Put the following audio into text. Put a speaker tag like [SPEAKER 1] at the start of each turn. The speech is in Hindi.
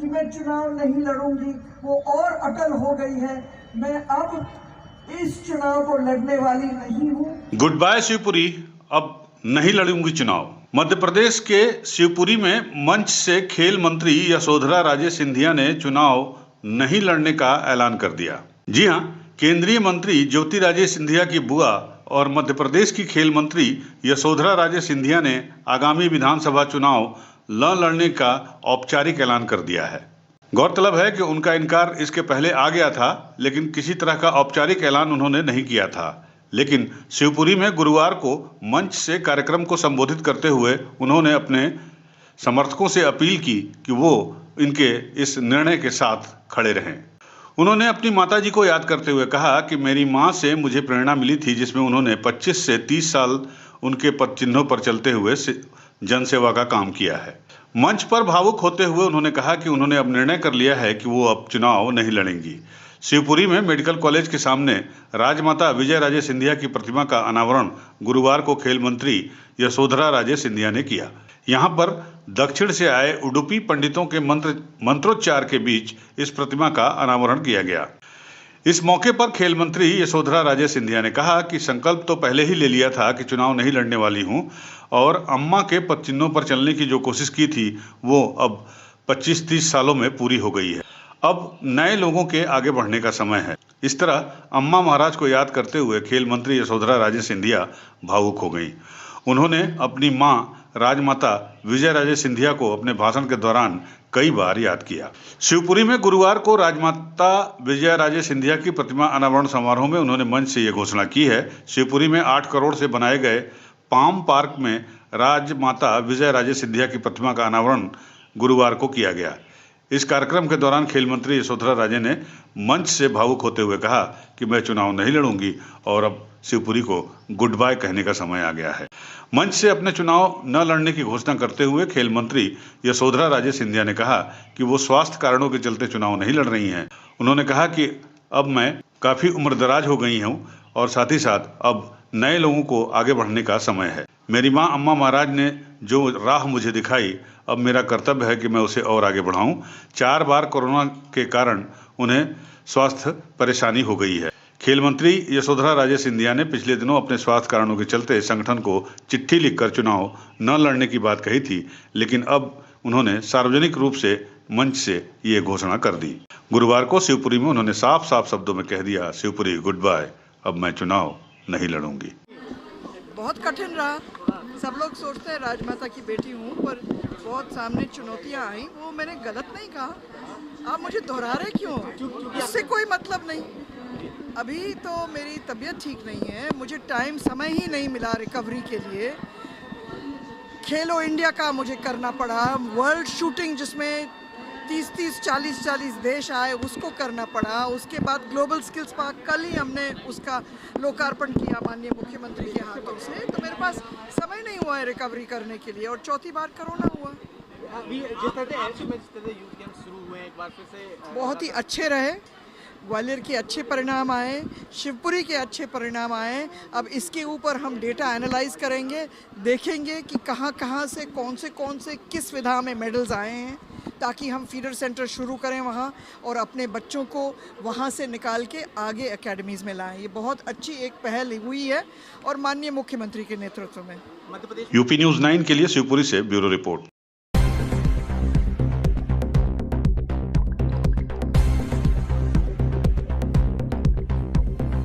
[SPEAKER 1] कि मैं चुनाव नहीं लड़ूंगी वो और अटल हो गई है। मैं अब इस चुनाव को लड़ने वाली नहीं हूँ।
[SPEAKER 2] गुड बाय शिवपुरी, अब नहीं लड़ूंगी चुनाव। मध्य प्रदेश के शिवपुरी में मंच से खेल मंत्री यशोधरा राजे सिंधिया ने चुनाव नहीं लड़ने का ऐलान कर दिया। जी हां, केंद्रीय मंत्री ज्योतिरादित्य सिंधिया की बुआ और मध्य प्रदेश की खेल मंत्री यशोधरा राजे सिंधिया ने आगामी विधानसभा चुनाव न लड़ने का औपचारिक ऐलान कर दिया है। गौरतलब है कि उनका इनकार इसके पहले आ गया था, लेकिन किसी तरह का औपचारिक ऐलान उन्होंने नहीं किया था। लेकिन शिवपुरी में गुरुवार को मंच से कार्यक्रम को संबोधित करते हुए उन्होंने अपने समर्थकों से अपील की कि वो इनके इस निर्णय के साथ खड़े रहें। उन्होंने अपनी माताजी को याद करते हुए कहा कि मेरी मां से मुझे प्रेरणा मिली थी, जिसमें उन्होंने 25 से 30 साल उनके पद चिन्हों पर चलते हुए जनसेवा का काम किया है। मंच पर भावुक होते हुए उन्होंने कहा कि उन्होंने अब निर्णय कर लिया है कि वो अब चुनाव नहीं लड़ेंगी। शिवपुरी में मेडिकल कॉलेज के सामने राजमाता विजय राजे सिंधिया की प्रतिमा का अनावरण गुरुवार को खेल मंत्री यशोधरा राजे सिंधिया ने किया। यहाँ पर दक्षिण से आए उडुपी पंडितों के मंत्रोच्चार के बीच इस प्रतिमा का अनावरण किया गया। इस मौके पर खेल मंत्री यशोधरा राजे सिंधिया ने कहा कि संकल्प तो पहले ही ले लिया था कि चुनाव नहीं लड़ने वाली हूं और अम्मा के पद चिन्हों पर चलने की जो कोशिश की थी वो अब 25-30 सालों में पूरी हो गई है। अब नए लोगों के आगे बढ़ने का समय है। इस तरह अम्मा महाराज को याद करते हुए खेल मंत्री यशोधरा राजे सिंधिया भावुक हो गई। उन्होंने अपनी मां राजमाता विजय राजे सिंधिया को अपने भाषण के दौरान कई बार याद किया। शिवपुरी में गुरुवार को राजमाता विजय राजे सिंधिया की प्रतिमा अनावरण समारोह में उन्होंने मंच से यह घोषणा की है। शिवपुरी में 8 करोड़ से बनाए गए पाम पार्क में राजमाता विजय राजे सिंधिया की प्रतिमा का अनावरण गुरुवार को किया गया। इस कार्यक्रम के दौरान खेल मंत्री यशोधरा राजे ने मंच से भावुक होते हुए कहा कि मैं चुनाव नहीं लड़ूंगी और अब शिवपुरी को गुड बाय कहने का समय आ गया है। मंच से अपने चुनाव न लड़ने की घोषणा करते हुए खेल मंत्री यशोधरा राजे सिंधिया ने कहा कि वो स्वास्थ्य कारणों के चलते चुनाव नहीं लड़ रही हैं। उन्होंने कहा कि अब मैं काफी उम्रदराज हो गई हूँ और साथ ही साथ अब नए लोगों को आगे बढ़ने का समय है। मेरी मां अम्मा महाराज ने जो राह मुझे दिखाई, अब मेरा कर्तव्य है कि मैं उसे और आगे बढ़ाऊं। 4 बार कोरोना के कारण उन्हें स्वास्थ्य परेशानी हो गई है। खेल मंत्री यशोधरा राजे सिंधिया ने पिछले दिनों अपने स्वास्थ्य कारणों के चलते संगठन को चिट्ठी लिखकर चुनाव न लड़ने की बात कही थी, लेकिन अब उन्होंने सार्वजनिक रूप से मंच से ये घोषणा कर दी। गुरुवार को शिवपुरी में उन्होंने साफ साफ शब्दों में कह दिया, शिवपुरी गुड बाय, अब मैं चुनाव नहीं लड़ूंगी।
[SPEAKER 3] बहुत कठिन रहा। सब लोग सोचते हैं राजमाता की बेटी हूँ, पर बहुत सामने चुनौतियाँ आई। वो मैंने गलत नहीं कहा। आप मुझे दोहरा रहे क्यों? इससे कोई मतलब नहीं। अभी तो मेरी तबीयत ठीक नहीं है, मुझे समय ही नहीं मिला रिकवरी के लिए। खेलो इंडिया का मुझे करना पड़ा, वर्ल्ड शूटिंग जिसमें 30-30, 40-40 देश आए उसको करना पड़ा। उसके बाद ग्लोबल स्किल्स पार्क कल ही हमने उसका लोकार्पण किया माननीय मुख्यमंत्री के हाथों से। तो मेरे पास समय नहीं हुआ है रिकवरी करने के लिए और चौथी बार कोरोना हुआ।
[SPEAKER 4] अभी जिस तरह से यूथ गेम्स शुरू हुए एक बार फिर से
[SPEAKER 3] बहुत ही अच्छे रहे। ग्वालियर के अच्छे परिणाम आए, शिवपुरी के अच्छे परिणाम आए। अब इसके ऊपर हम डेटा एनालाइज करेंगे, देखेंगे कि कहाँ से कौन से किस विधा में मेडल्स आए हैं, ताकि हम फीडर सेंटर शुरू करें वहाँ और अपने बच्चों को वहाँ से निकाल के आगे एकेडमीज़ में लाएं। ये बहुत अच्छी एक पहल हुई है और माननीय मुख्यमंत्री के नेतृत्व में।
[SPEAKER 2] यूपी न्यूज़ 9 के लिए शिवपुरी से ब्यूरो रिपोर्ट।